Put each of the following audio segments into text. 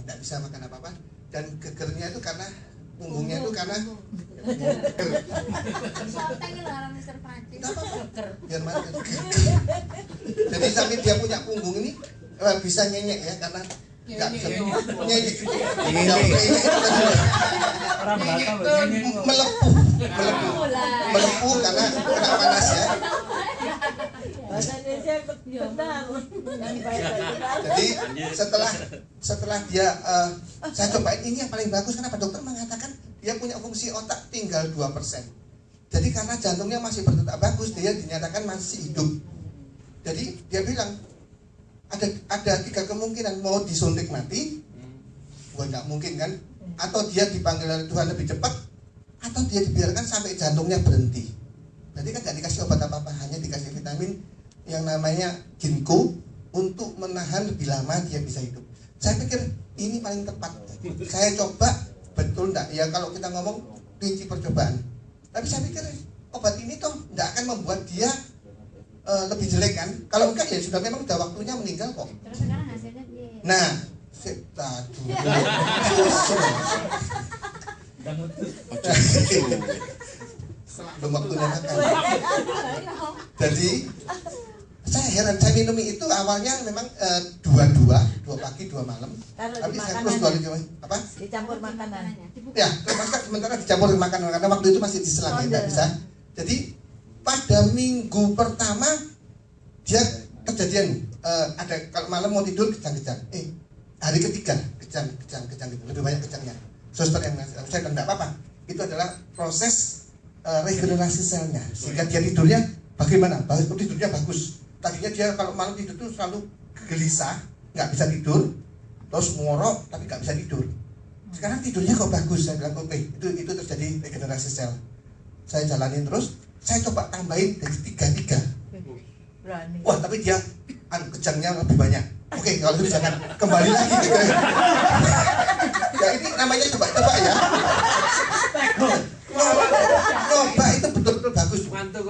Nggak bisa makan apa-apa, dan gegernya itu karena punggungnya itu karena biar makan. Jadi sampai dia punya punggung ini bisa nyenyek ya, karena nggak bisa nyenyek. Melepuh karena kena panas ya. Jadi setelah dia saya cobain ini yang paling bagus, kenapa dokter mengatakan dia punya fungsi otak tinggal 2%. Jadi karena jantungnya masih berdetak bagus, dia dinyatakan masih hidup. Jadi dia bilang ada 3 kemungkinan, mau disuntik mati, bukan nggak mungkin kan, atau dia dipanggil oleh Tuhan lebih cepat, atau dia dibiarkan sampai jantungnya berhenti. Berarti kan nggak dikasih obat apa-apa, hanya dikasih vitamin yang namanya ginkgo untuk menahan lebih lama dia bisa hidup. Saya pikir ini paling tepat. Saya coba, betul enggak? Ya kalau kita ngomong kunci percobaan. Tapi saya pikir obat ini toh enggak akan membuat dia lebih jelek kan? Kalau enggak ya sudah memang sudah waktunya meninggal kok. Terus sekarang hasilnya dia. Nah, belum waktunya makan. Jadi saya heran, saya minum itu awalnya memang 2 pagi 2 malam. Tapi saya terus apa? Dicampur makanan. Ya, sementara dicampur makanan karena waktu itu masih diselang ya, nggak bisa. Jadi pada minggu pertama dia kejadian ada kalau malam mau tidur kejang-kejang. Hari ketiga kejang gitu, lebih banyak kejangnya. Suster yang saya enggak apa-apa. Itu adalah proses regenerasi selnya sehingga dia tidurnya bagaimana? Tidurnya bagus. Tadinya dia kalau malam tidur tuh selalu gelisah, nggak bisa tidur, terus ngorok tapi nggak bisa tidur. Sekarang tidurnya kok bagus. Saya bilang oke, itu terjadi regenerasi sel. Saya jalanin terus, saya coba tambahin dari 3. Wah, tapi dia kejangnya lebih banyak. Oke, kalau itu jangan kembali lagi gitu. Ya ini namanya coba-coba ya. Coba itu betul-betul bagus. Kalau nggak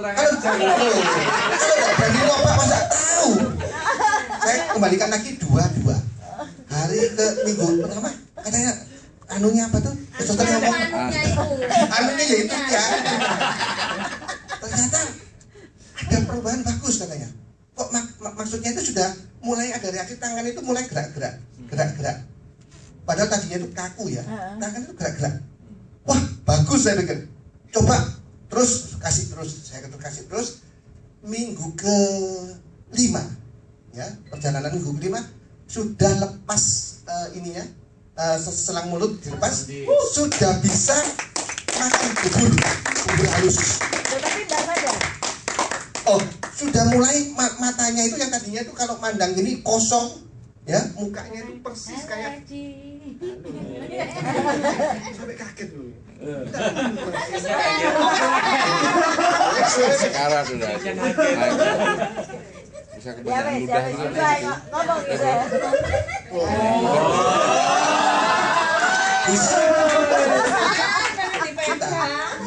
berani coba masa tahu. Saya kembalikan lagi 2. Hari ke minggu pertama katanya anunya apa tuh? Suster ngomong anunya ya itu ya. Ternyata ada perubahan bagus katanya. Kok maksudnya itu sudah mulai ada reaksi, tangan itu mulai gerak-gerak. Padahal tadinya itu kaku ya, tangan itu gerak-gerak. Wah bagus, saya pikir. Coba terus saya kasih terus. Minggu ke-5 ya, perjalanan minggu ke-5 sudah lepas ininya, selang mulut dilepas, sudah bisa makan bubur halus. Tapi tidak sadar. Oh, sudah mulai matanya itu yang tadinya itu kalau mandang ini kosong ya, mukanya itu persis kayak sampai kaget loh. Sekarang sudah bisa kebanyakan mudah ngomong gitu ya.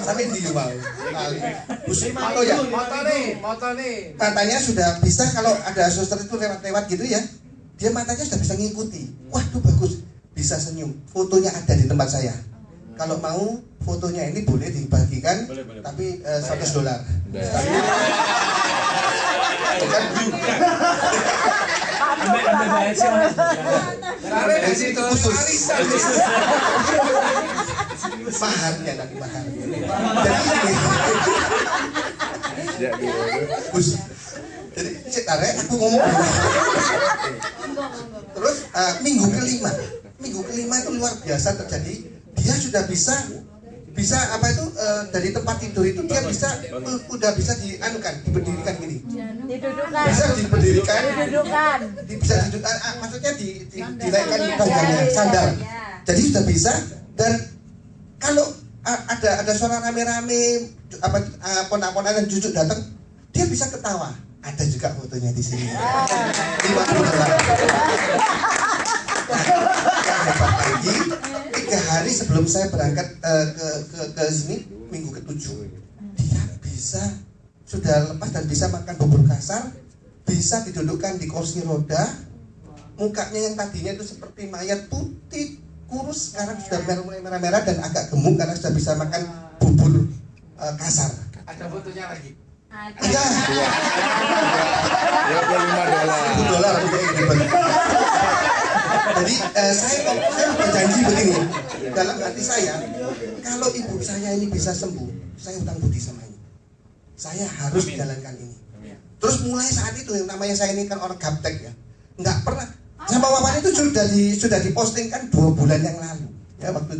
Sampai di mau atau ya moto nih matanya sudah bisa, kalau ada suster itu lewat gitu ya, dia matanya sudah bisa ngikuti. Wah itu bagus, bisa senyum. Fotonya ada di tempat saya. Kalau mau fotonya ini boleh dibagikan, boleh. Tapi $100. Maharnya nanti mahar. Jadi sekarang aku ngomong. Terus minggu kelima itu luar biasa terjadi. Dia sudah bisa apa itu dari tempat tidur itu dia bisa udah bisa diberdirikan gini. Didudukkan. Bisa diberdirikan. Bisa didudukkan. Maksudnya dinaikkan badannya, sandal. Jadi sudah bisa. Dan kalau ada suara rame-rame ponak-ponak dan cucu datang, dia bisa ketawa. Ada juga fotonya di sini. 50 dolar. Yang hebat lagi, 3 hari sebelum saya berangkat ke sini, minggu ke-7, dia bisa sudah lepas dan bisa makan bubur kasar, bisa didudukkan di kursi roda, mukanya yang tadinya itu seperti mayat pun kurus, sekarang sudah mulai merah-merah dan agak gemuk karena sudah bisa makan bubur kasar. Ada fotonya lagi. Ada. $25. Jadi saya berjanji begini dalam hati saya, kalau ibu saya ini bisa sembuh, saya utang budi sama ini. Saya harus jalankan ini. Terus mulai saat itu yang namanya saya ini kan orang gaptek ya, nggak pernah. Sama wawan itu sudah dipostingkan 2 bulan yang lalu. Ya waktu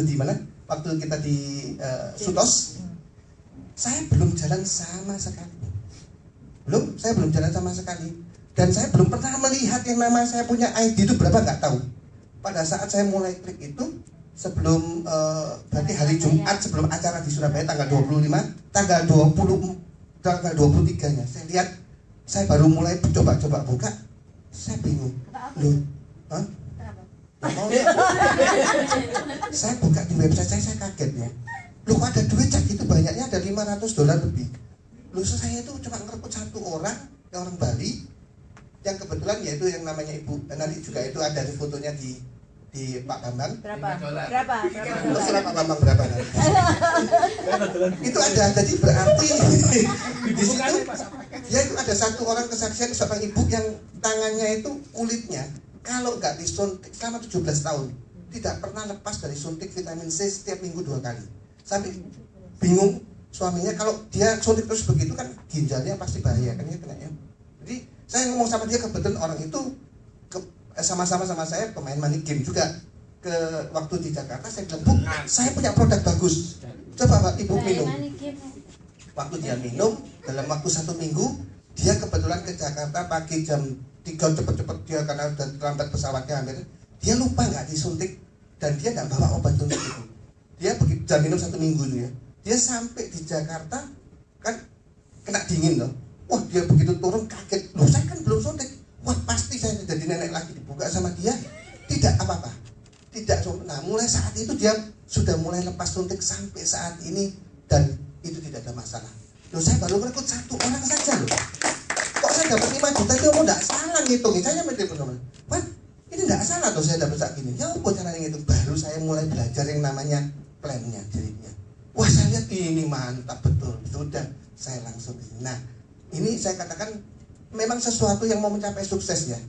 di mana? Waktu kita di Sutos, saya belum jalan sama sekali. Saya belum jalan sama sekali. Dan saya belum pernah melihat yang nama saya punya ID itu berapa nggak tahu. Pada saat saya mulai klik itu sebelum berarti hari Jumat sebelum acara di Surabaya tanggal 25, tanggal 23-nya saya lihat, saya baru mulai coba-coba buka, saya bingung. Loh, hah? Saya buka di website saya kaget ya. Loh kok ada duit cak itu banyaknya, ada $500 lebih. Loh saya itu cuma ngerebut satu orang, yang orang Bali, yang kebetulan yaitu yang namanya Ibu, nanti juga itu ada di fotonya di Pak Bambang. Berapa? Terserah Pak Bambang berapa nanti. Itu ada, jadi berarti di situ dia itu ada satu orang kesaksian seorang ibu yang tangannya itu kulitnya kalau nggak disuntik selama 17 tahun tidak pernah lepas dari suntik vitamin C setiap minggu 2 kali. Sampai bingung suaminya kalau dia suntik terus begitu kan ginjalnya pasti bahaya kan ya kena ya. Jadi saya ngomong sama dia, kebetulan orang itu sama-sama sama saya pemain money game juga ke waktu di Jakarta. Saya bilang, Bu, saya punya produk bagus, coba Pak Ibu minum. Waktu dia minum dalam waktu 1 minggu, dia kebetulan ke Jakarta pagi jam 3 cepet-cepet dia karena udah terlambat pesawatnya hampir. Dia lupa nggak disuntik dan dia nggak bawa obat suntik itu. Dia begitu jam minum 1 minggu itu ya. Dia sampai di Jakarta kan kena dingin loh. Wah dia begitu turun kaget, loh saya kan belum suntik. Wah pasti saya jadi nenek lagi. Dibuka sama dia, tidak apa-apa, tidak suntik. Nah mulai saat itu dia sudah mulai lepas suntik sampai saat ini dan itu tidak ada masalah. Loh saya baru merekrut 1 orang saja loh. Kok saya dapat 5 juta itu mau tidak salah ngitungin. Saya mikir bersama, Wah ini tidak salah tuh saya dapat saat ini. Ya apa caranya ngitung? Baru saya mulai belajar yang namanya plannya dirinya. Wah saya lihat ini mantap betul. Sudah saya langsung ke sini. Nah ini saya katakan memang sesuatu yang mau mencapai sukses ya,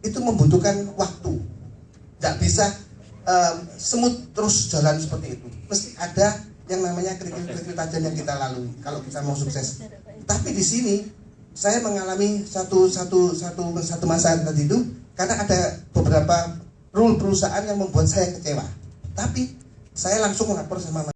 itu membutuhkan waktu. Tidak bisa semut terus jalan seperti itu. Mesti ada yang namanya kerikil-kerikil tajam yang kita lalui kalau kita mau sukses. Tapi di sini saya mengalami satu masa tadi itu karena ada beberapa rule perusahaan yang membuat saya kecewa. Tapi saya langsung melapor sama